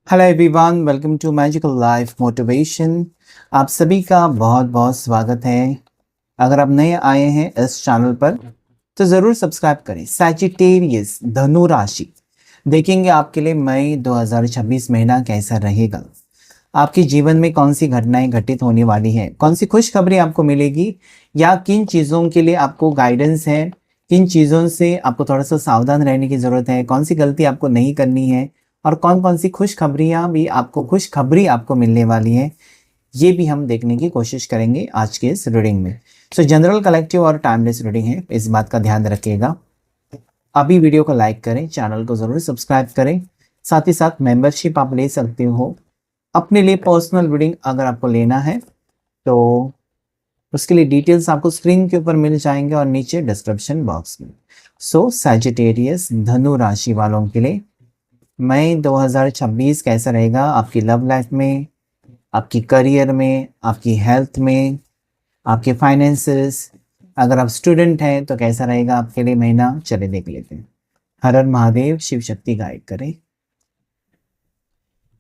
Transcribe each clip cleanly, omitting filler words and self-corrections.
Hello everyone, welcome to Magical Life Motivation. आप सभी का बहुत बहुत स्वागत है। अगर आप नए आए हैं इस चैनल पर तो ज़रूर सब्सक्राइब करें। सैजिटेरियस धनु राशि देखेंगे आपके लिए मई 2026 महीना कैसा रहेगा। आपके जीवन में कौन सी घटनाएं घटित होने वाली हैं, कौन सी खुशखबरी आपको मिलेगी, या किन चीज़ों के लिए आपको गाइडेंस है, किन चीज़ों से आपको थोड़ा सा सावधान रहने की ज़रूरत है, कौन सी गलती आपको नहीं करनी है, और कौन कौन सी खुशखबरी आपको मिलने वाली है, ये भी हम देखने की कोशिश करेंगे आज के इस रीडिंग में। सो जनरल, कलेक्टिव और टाइमलेस रीडिंग है, इस बात का ध्यान रखिएगा। अभी वीडियो को लाइक करें, चैनल को ज़रूर सब्सक्राइब करें। साथ ही साथ मेंबरशिप आप ले सकते हो अपने लिए। पर्सनल रीडिंग अगर आपको लेना है तो उसके लिए डिटेल्स आपको स्क्रीन के ऊपर मिल जाएंगे और नीचे डिस्क्रिप्शन बॉक्स में। सो सैजिटेरियस धनु राशि वालों के लिए मई 2026 कैसा रहेगा आपकी लव लाइफ में, आपकी करियर में, आपकी हेल्थ में, आपके फाइनेंसेस। अगर आप स्टूडेंट हैं तो कैसा रहेगा आपके लिए महीना, चले देख लेते हैं। हर हर महादेव, शिव शक्ति गाइड करें।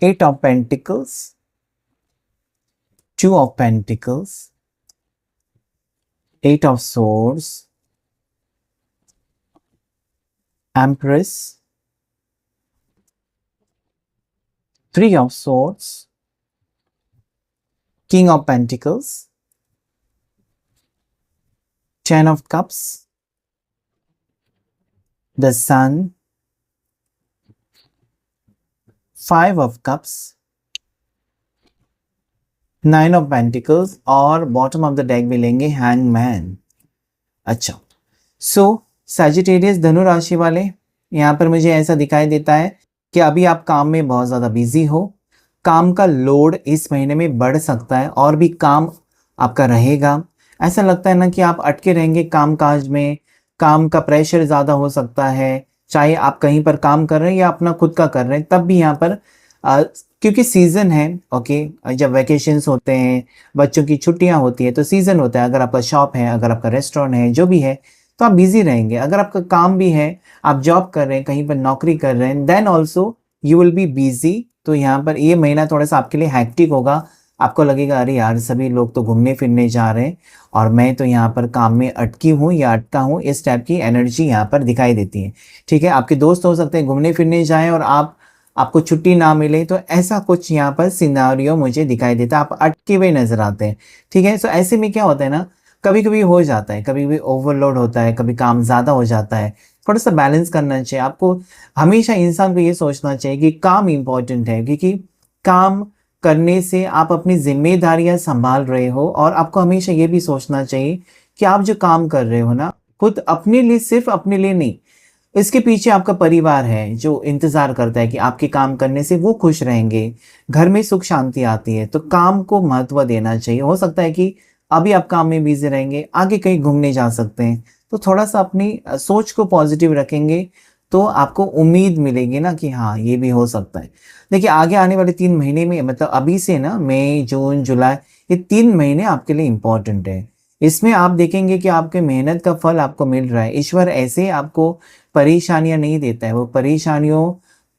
8 of pentacles, 2 of pentacles, 8 of swords, Empress, 3 of swords, King of Pentacles, 10 of Cups, the Sun, 5 of Cups, 9 of Pentacles और बॉटम ऑफ द डेक भी लेंगे हैंगमैन। अच्छा, सो सैजिटेरियस धनु राशि वाले, यहाँ पर मुझे ऐसा दिखाई देता है कि अभी आप काम में बहुत ज़्यादा बिजी हो। काम का लोड इस महीने में बढ़ सकता है और भी काम आपका रहेगा। ऐसा लगता है ना कि आप अटके रहेंगे काम काज में, काम का प्रेशर ज़्यादा हो सकता है। चाहे आप कहीं पर काम कर रहे हैं या अपना खुद का कर रहे हैं, तब भी यहाँ पर क्योंकि सीज़न है, ओके, जब वैकेशंस होते हैं, बच्चों की छुट्टियाँ होती है तो सीज़न होता है। अगर आपका शॉप है, अगर आपका रेस्टोरेंट है, जो भी है, तो आप बिजी रहेंगे। अगर आपका काम भी है, आप जॉब कर रहे हैं, कहीं पर नौकरी कर रहे हैं, then also you will be busy. तो यहाँ पर ये महीना थोड़ा सा आपके लिए हैक्टिक होगा। आपको लगेगा अरे यार, सभी लोग तो घूमने फिरने जा रहे हैं और मैं तो यहाँ पर काम में अटकी हूँ या अटका हूँ। इस टाइप की एनर्जी यहाँ पर दिखाई देती है। ठीक है, आपके दोस्त हो सकते हैं घूमने फिरने जाएं और आपको छुट्टी ना मिले, तो ऐसा कुछ यहाँ पर सिनारियो मुझे दिखाई देता है। आप अटके हुए नजर आते हैं। ठीक है, सो ऐसे में क्या होता है ना, कभी कभी हो जाता है, कभी कभी ओवरलोड होता है, कभी काम ज़्यादा हो जाता है। थोड़ा सा बैलेंस करना चाहिए आपको। हमेशा इंसान को ये सोचना चाहिए कि काम इम्पोर्टेंट है, क्योंकि काम करने से आप अपनी जिम्मेदारियां संभाल रहे हो। और आपको हमेशा ये भी सोचना चाहिए कि आप जो काम कर रहे हो ना, खुद अपने लिए, सिर्फ अपने लिए नहीं, इसके पीछे आपका परिवार है जो इंतजार करता है कि आपके काम करने से वो खुश रहेंगे, घर में सुख शांति आती है। तो काम को महत्व देना चाहिए। हो सकता है कि अभी आप काम में बिजी रहेंगे, आगे कहीं घूमने जा सकते हैं, तो थोड़ा सा अपनी सोच को पॉजिटिव रखेंगे तो आपको उम्मीद मिलेगी ना कि हाँ, ये भी हो सकता है। देखिए, आगे आने वाले 3 महीने में, मतलब अभी से ना, मई जून जुलाई, ये 3 महीने आपके लिए इम्पोर्टेंट है। इसमें आप देखेंगे कि आपके मेहनत का फल आपको मिल रहा है। ईश्वर ऐसे आपको परेशानियां नहीं देता है, वो परेशानियों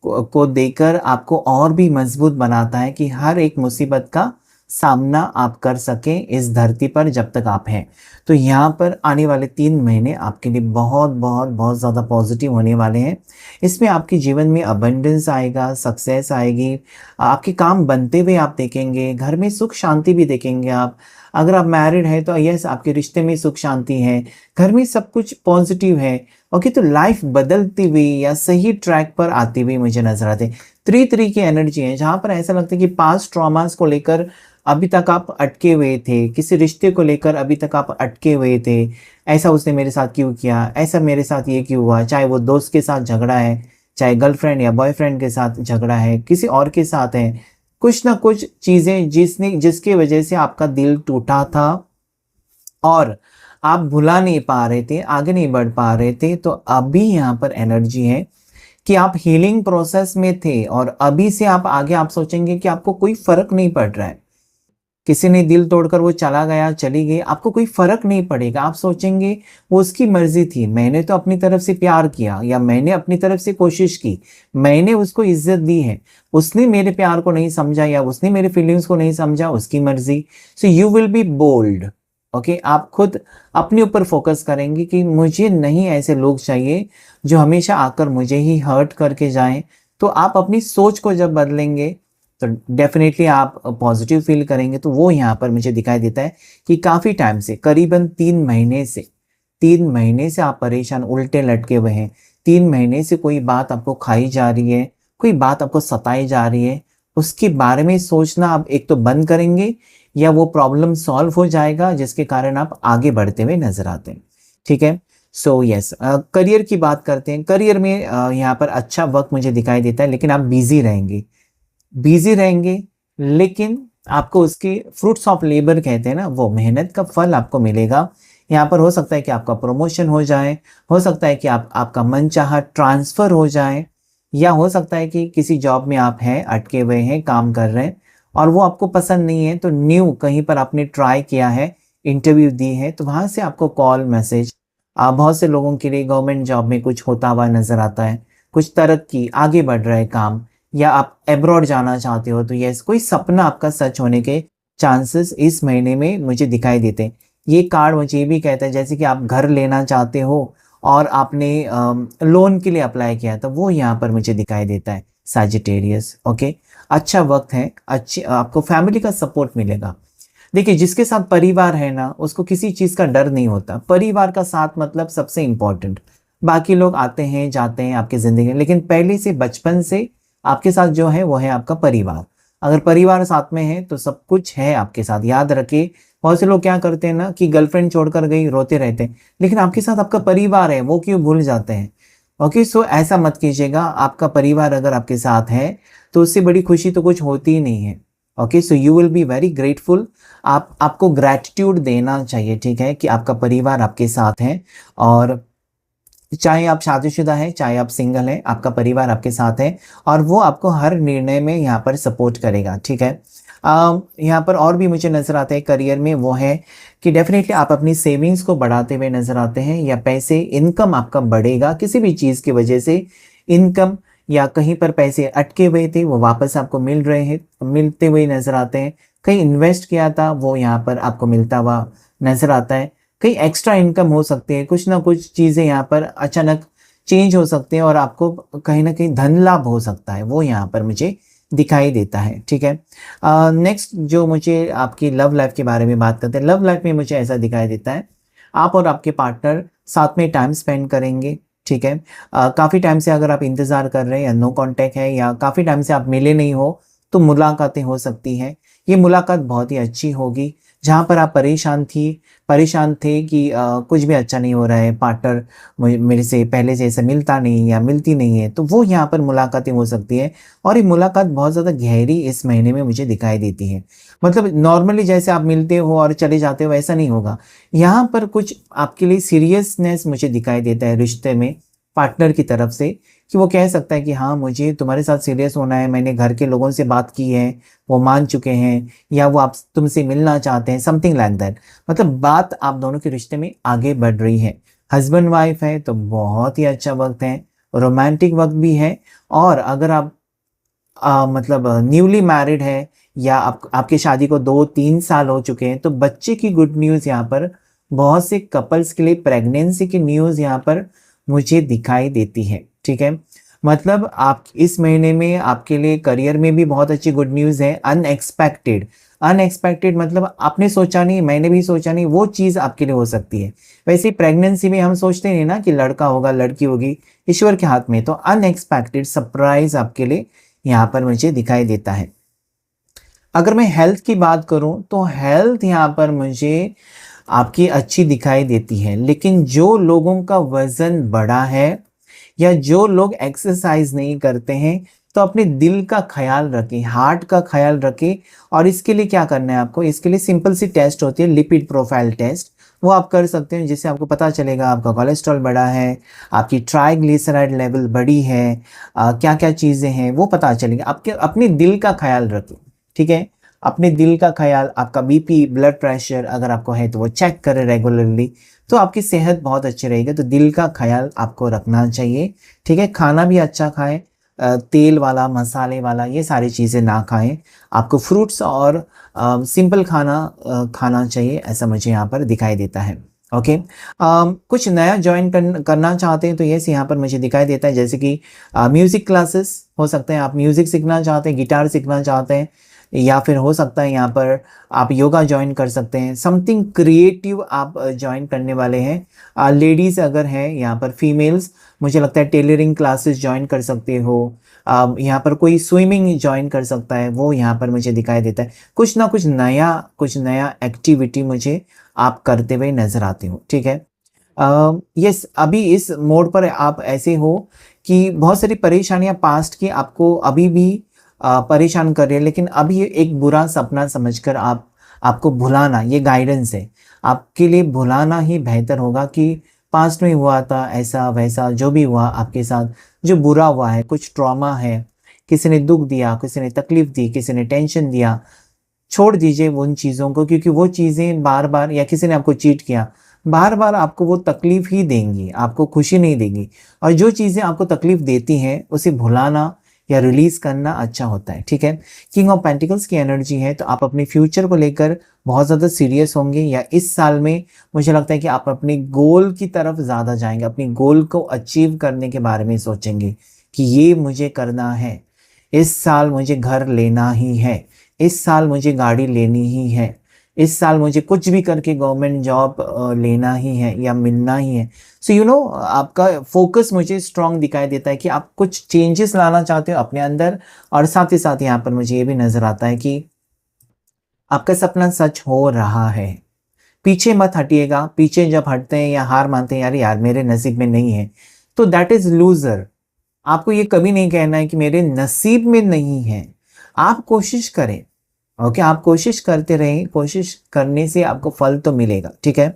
को देकर आपको और भी मजबूत बनाता है कि हर एक मुसीबत का सामना आप कर सकें इस धरती पर जब तक आप हैं। तो यहाँ पर आने वाले 3 महीने आपके लिए बहुत बहुत बहुत ज़्यादा पॉजिटिव होने वाले हैं। इसमें आपके जीवन में अबंडेंस आएगा, सक्सेस आएगी, आपके काम बनते हुए आप देखेंगे, घर में सुख शांति भी देखेंगे आप। अगर आप मैरिड हैं तो यस, आपके रिश्ते में सुख शांति है, घर में सब कुछ पॉजिटिव है। ओके, तो लाइफ बदलती हुई या सही ट्रैक पर आती हुई मुझे नजर आते हैं। 3 की एनर्जी है, जहाँ पर ऐसा लगता है कि पास्ट ट्रॉमास को लेकर अभी तक आप अटके हुए थे, किसी रिश्ते को लेकर अभी तक आप अटके हुए थे। ऐसा उसने मेरे साथ क्यों किया, ऐसा मेरे साथ ये क्यों हुआ। चाहे वो दोस्त के साथ झगड़ा है, चाहे गर्लफ्रेंड या बॉयफ्रेंड के साथ झगड़ा है, किसी और के साथ है, कुछ ना कुछ चीजें जिसकी वजह से आपका दिल टूटा था और आप भुला नहीं पा रहे थे, आगे नहीं बढ़ पा रहे थे। तो अभी यहाँ पर एनर्जी है कि आप हीलिंग प्रोसेस में थे और अभी से आप आगे आप सोचेंगे कि आपको कोई फर्क नहीं पड़ रहा है। किसी ने दिल तोड़कर वो चला गया, चली गई, आपको कोई फर्क नहीं पड़ेगा। आप सोचेंगे वो उसकी मर्जी थी, मैंने तो अपनी तरफ से प्यार किया, या मैंने अपनी तरफ से कोशिश की, मैंने उसको इज्जत दी है, उसने मेरे प्यार को नहीं समझा या उसने मेरे फीलिंग्स को नहीं समझा, उसकी मर्जी। So you will be bold. Okay, आप खुद अपने ऊपर फोकस करेंगे कि मुझे नहीं ऐसे लोग चाहिए जो हमेशा आकर मुझे ही हर्ट करके जाएं। तो आप अपनी सोच को जब बदलेंगे तो डेफिनेटली आप पॉजिटिव फील करेंगे। तो वो यहाँ पर मुझे दिखाई देता है कि काफ़ी टाइम से, करीबन 3 महीने से आप परेशान उल्टे लटके हुए हैं। 3 महीने से कोई बात आपको खाई जा रही है, कोई बात आपको सताई जा रही है, उसके बारे में सोचना आप एक तो बंद करेंगे, या वो प्रॉब्लम सॉल्व हो जाएगा जिसके कारण आप आगे बढ़ते हुए नजर आते हैं। ठीक है, सो यस, करियर की बात करते हैं। करियर में यहाँ पर अच्छा वक्त मुझे दिखाई देता है, लेकिन आप बिजी रहेंगे, लेकिन आपको उसके फ्रूट्स ऑफ लेबर कहते हैं ना, वो मेहनत का फल आपको मिलेगा। यहाँ पर हो सकता है कि आपका प्रमोशन हो जाए, हो सकता है कि आपका मनचाहा ट्रांसफर हो जाए, या हो सकता है कि किसी जॉब में आप हैं, अटके हुए हैं, काम कर रहे हैं और वो आपको पसंद नहीं है, तो न्यू कहीं पर आपने ट्राई किया है, इंटरव्यू दी है, तो वहाँ से आपको कॉल मैसेज। बहुत से लोगों के लिए गवर्नमेंट जॉब में कुछ होता हुआ नजर आता है, कुछ तरक्की, आगे बढ़ रहा है काम, या आप एब्रॉड जाना चाहते हो, तो यस, कोई सपना आपका सच होने के चांसेस इस महीने में मुझे दिखाई देते हैं। ये कार्ड मुझे ये भी कहता है जैसे कि आप घर लेना चाहते हो और आपने लोन के लिए अप्लाई किया, तो वो यहाँ पर मुझे दिखाई देता है सैजिटेरियस। ओके, अच्छा वक्त है, अच्छी आपको फैमिली का सपोर्ट मिलेगा। देखिए, जिसके साथ परिवार है ना, उसको किसी चीज़ का डर नहीं होता। परिवार का साथ मतलब सबसे इम्पोर्टेंट। बाकी लोग आते हैं जाते हैं आपकी ज़िंदगी में, लेकिन पहले से बचपन से आपके साथ जो है वो है आपका परिवार। अगर परिवार साथ में है तो सब कुछ है आपके साथ। याद रखिए, बहुत से लोग क्या करते हैं ना कि गर्लफ्रेंड छोड़कर गई, रोते रहते हैं, लेकिन आपके साथ आपका परिवार है, वो क्यों भूल जाते हैं। ओके, सो ऐसा मत कीजिएगा। आपका परिवार अगर आपके साथ है तो उससे बड़ी खुशी तो कुछ होती ही नहीं है। Okay, so you will be very grateful. आपको ग्रैटिट्यूड देना चाहिए, ठीक है, कि आपका परिवार आपके साथ है। और चाहे आप शादीशुदा हैं, चाहे आप सिंगल हैं, आपका परिवार आपके साथ है और वो आपको हर निर्णय में यहाँ पर सपोर्ट करेगा। ठीक है, यहाँ पर और भी मुझे नज़र आता है करियर में, वो है कि डेफिनेटली आप अपनी सेविंग्स को बढ़ाते हुए नज़र आते हैं, या पैसे, इनकम आपका बढ़ेगा किसी भी चीज़ की वजह से। इनकम, या कहीं पर पैसे अटके हुए थे वो वापस आपको मिल रहे हैं, मिलते हुए नज़र आते हैं। कहीं इन्वेस्ट किया था वो यहाँ पर आपको मिलता हुआ नज़र आता है। कहीं एक्स्ट्रा इनकम हो सकती है, कुछ ना कुछ चीज़ें यहाँ पर अचानक चेंज हो सकते हैं और आपको कहीं ना कहीं धन लाभ हो सकता है, वो यहाँ पर मुझे दिखाई देता है। ठीक है, नेक्स्ट जो मुझे आपकी लव लाइफ के बारे में बात करते हैं। लव लाइफ में मुझे ऐसा दिखाई देता है, आप और आपके पार्टनर साथ में टाइम स्पेंड करेंगे। ठीक है, काफ़ी टाइम से अगर आप इंतज़ार कर रहे हैं या नो कांटेक्ट है, या काफ़ी टाइम से आप मिले नहीं हो, तो मुलाकातें हो सकती हैं। ये मुलाकात बहुत ही अच्छी होगी। जहाँ पर आप परेशान थे कि कुछ भी अच्छा नहीं हो रहा है, पार्टनर मेरे से पहले से ऐसे मिलता नहीं या मिलती नहीं है, तो वो यहाँ पर मुलाकातें हो सकती है। और ये मुलाकात बहुत ज़्यादा गहरी इस महीने में मुझे दिखाई देती है। मतलब नॉर्मली जैसे आप मिलते हो और चले जाते हो वैसा नहीं होगा, यहाँ पर कुछ आपके लिए सीरियसनेस मुझे दिखाई देता है रिश्ते में, पार्टनर की तरफ से, कि वो कह सकता है कि हाँ, मुझे तुम्हारे साथ सीरियस होना है, मैंने घर के लोगों से बात की है, वो मान चुके हैं, या वो आप तुमसे मिलना चाहते हैं, समथिंग लाइक दैट। मतलब बात आप दोनों के रिश्ते में आगे बढ़ रही है। हस्बैंड वाइफ है तो बहुत ही अच्छा वक्त है, रोमांटिक वक्त भी है। और अगर आप मतलब न्यूली मैरिड है, या आपकी शादी को 2-3 साल हो चुके हैं, तो बच्चे की गुड न्यूज़ यहाँ पर, बहुत से कपल्स के लिए प्रेगनेंसी की न्यूज़ यहाँ पर मुझे दिखाई देती है। ठीक है, मतलब आप इस महीने में आपके लिए करियर में भी बहुत अच्छी गुड न्यूज़ है। अनएक्सपेक्टेड मतलब आपने सोचा नहीं, मैंने भी सोचा नहीं, वो चीज़ आपके लिए हो सकती है। वैसे ही प्रेगनेंसी में हम सोचते नहीं ना कि लड़का होगा लड़की होगी, ईश्वर के हाथ में। तो अनएक्सपेक्टेड सरप्राइज आपके लिए यहाँ पर मुझे दिखाई देता है। अगर मैं हेल्थ की बात करूं तो हेल्थ यहाँ पर मुझे आपकी अच्छी दिखाई देती है, लेकिन जो लोगों का वजन बड़ा है या जो लोग एक्सरसाइज नहीं करते हैं, तो अपने दिल का ख्याल रखें, हार्ट का ख्याल रखें। और इसके लिए क्या करना है आपको, इसके लिए सिंपल सी टेस्ट होती है, लिपिड प्रोफाइल टेस्ट, वो आप कर सकते हैं, जिससे आपको पता चलेगा आपका कोलेस्ट्रॉल बढ़ा है, आपकी ट्राइग्लिसराइड लेवल बढ़ी है, क्या क्या चीज़ें हैं वो पता चलेगा। आपके अपने दिल का ख्याल रखें। ठीक है, अपने दिल का ख्याल, आपका बीपी, ब्लड प्रेशर अगर आपको है तो वो चेक करें रेगुलरली, तो आपकी सेहत बहुत अच्छी रहेगी। तो दिल का ख्याल आपको रखना चाहिए, ठीक है। खाना भी अच्छा खाएं, तेल वाला, मसाले वाला ये सारी चीज़ें ना खाएं। आपको फ्रूट्स और सिंपल खाना खाना चाहिए, ऐसा मुझे यहाँ पर दिखाई देता है। ओके, कुछ नया ज्वाइन करना चाहते हैं तो यस, यहाँ पर मुझे दिखाई देता है जैसे कि म्यूज़िक क्लासेस हो सकते हैं, आप म्यूज़िक सीखना चाहते हैं, गिटार सीखना चाहते हैं, या फिर हो सकता है यहाँ पर आप योगा ज्वाइन कर सकते हैं, समथिंग क्रिएटिव आप ज्वाइन करने वाले हैं। लेडीज़ अगर हैं यहाँ पर, फीमेल्स, मुझे लगता है टेलरिंग क्लासेस ज्वाइन कर सकते हो। यहाँ पर कोई स्विमिंग ज्वाइन कर सकता है, वो यहाँ पर मुझे दिखाई देता है। कुछ ना कुछ नया एक्टिविटी मुझे आप करते हुए नजर आते हो, ठीक है। यस, अभी इस मोड पर आप ऐसे हो कि बहुत सारी परेशानियां पास्ट की आपको अभी भी परेशान कर रही है, लेकिन अभी ये एक बुरा सपना समझकर आपको भुलाना, ये गाइडेंस है आपके लिए। भुलाना ही बेहतर होगा कि पास्ट में हुआ था ऐसा वैसा, जो भी हुआ आपके साथ, जो बुरा हुआ है, कुछ ट्रॉमा है, किसी ने दुख दिया, किसी ने तकलीफ दी, किसी ने टेंशन दिया, छोड़ दीजिए उन चीज़ों को, क्योंकि वो चीज़ें बार बार, या किसी ने आपको चीट किया, बार बार आपको वो तकलीफ ही देंगी, आपको खुशी नहीं देंगी। और जो चीज़ें आपको तकलीफ देती हैं उसे भुलाना या रिलीज करना अच्छा होता है, ठीक है। किंग ऑफ पेंटिकल्स की एनर्जी है, तो आप अपने फ्यूचर को लेकर बहुत ज़्यादा सीरियस होंगे, या इस साल में मुझे लगता है कि आप अपने गोल की तरफ ज़्यादा जाएंगे, अपनी गोल को अचीव करने के बारे में सोचेंगे कि ये मुझे करना है, इस साल मुझे घर लेना ही है, इस साल मुझे गाड़ी लेनी ही है, इस साल मुझे कुछ भी करके गवर्नमेंट जॉब लेना ही है या मिलना ही है। सो यू नो, आपका फोकस मुझे स्ट्रांग दिखाई देता है कि आप कुछ चेंजेस लाना चाहते हो अपने अंदर। और साथ ही साथ यहाँ पर मुझे ये भी नजर आता है कि आपका सपना सच हो रहा है। पीछे मत हटिएगा, पीछे जब हटते हैं या हार मानते हैं, यार यार मेरे नसीब में नहीं है, तो दैट इज लूजर। आपको ये कभी नहीं कहना है कि मेरे नसीब में नहीं है। आप कोशिश करें, ओके, आप कोशिश करते रहें, कोशिश करने से आपको फल तो मिलेगा, ठीक है।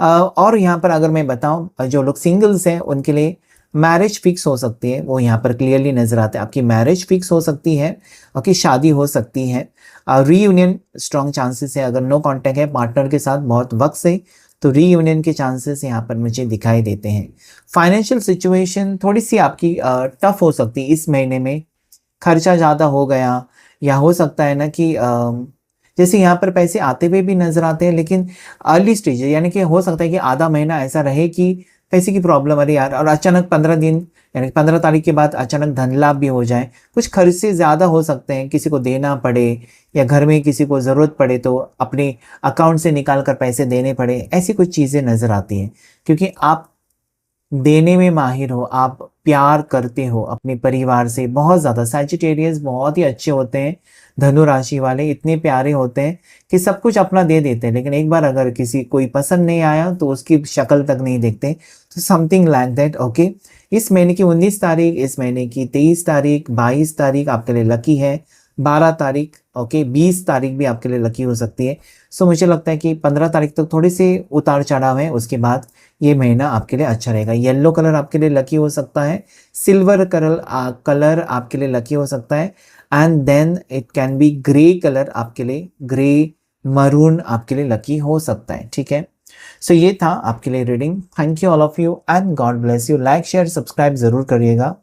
और यहाँ पर अगर मैं बताऊं, जो लोग सिंगल्स हैं उनके लिए मैरिज फिक्स हो सकती है, वो यहाँ पर क्लियरली नजर आता है। आपकी मैरिज फिक्स हो सकती है, ओके, शादी हो सकती है, रीयूनियन स्ट्रॉन्ग चांसेस है। अगर नो कांटेक्ट है पार्टनर के साथ बहुत वक्त से, तो रीयूनियन के चांसेस यहाँ पर मुझे दिखाई देते हैं। फाइनेंशियल सिचुएशन थोड़ी सी आपकी टफ हो सकती है इस महीने में, खर्चा ज़्यादा हो गया, या हो सकता है ना कि जैसे यहाँ पर पैसे आते हुए भी नजर आते हैं, लेकिन अर्ली स्टेज है, यानी कि हो सकता है कि आधा महीना ऐसा रहे कि पैसे की प्रॉब्लम, अरे यार, और अचानक 15 दिन यानी 15 तारीख के बाद अचानक धन लाभ भी हो जाए। कुछ खर्चे ज़्यादा हो सकते हैं, किसी को देना पड़े, या घर में किसी को ज़रूरत पड़े तो अपने अकाउंट से निकाल कर पैसे देने पड़े, ऐसी कुछ चीज़ें नज़र आती हैं। क्योंकि आप देने में माहिर हो, आप प्यार करते हो अपने परिवार से बहुत ज़्यादा। सैजिटेरियस बहुत ही अच्छे होते हैं, धनु राशि वाले इतने प्यारे होते हैं कि सब कुछ अपना दे देते हैं, लेकिन एक बार अगर किसी कोई पसंद नहीं आया तो उसकी शक्ल तक नहीं देखते। तो समथिंग लाइक दैट, ओके। इस महीने की 19 तारीख, इस महीने की 23 तारीख, 22 तारीख आपके लिए लकी है, 12 तारीख, ओके, 20 तारीख भी आपके लिए लकी हो सकती है। सो मुझे लगता है कि 15 तारीख तक थोड़े से उतार चढ़ाव है, उसके बाद ये महीना आपके लिए अच्छा रहेगा। येलो कलर आपके लिए लकी हो सकता है, सिल्वर कलर आपके लिए लकी हो सकता है, and then it can be grey colour आपके लिए, ग्रे मरून आपके लिए लकी हो सकता है, ठीक है। सो ये था आपके लिए reading. Thank you all of you and God bless you. Like share subscribe जरूर करिएगा।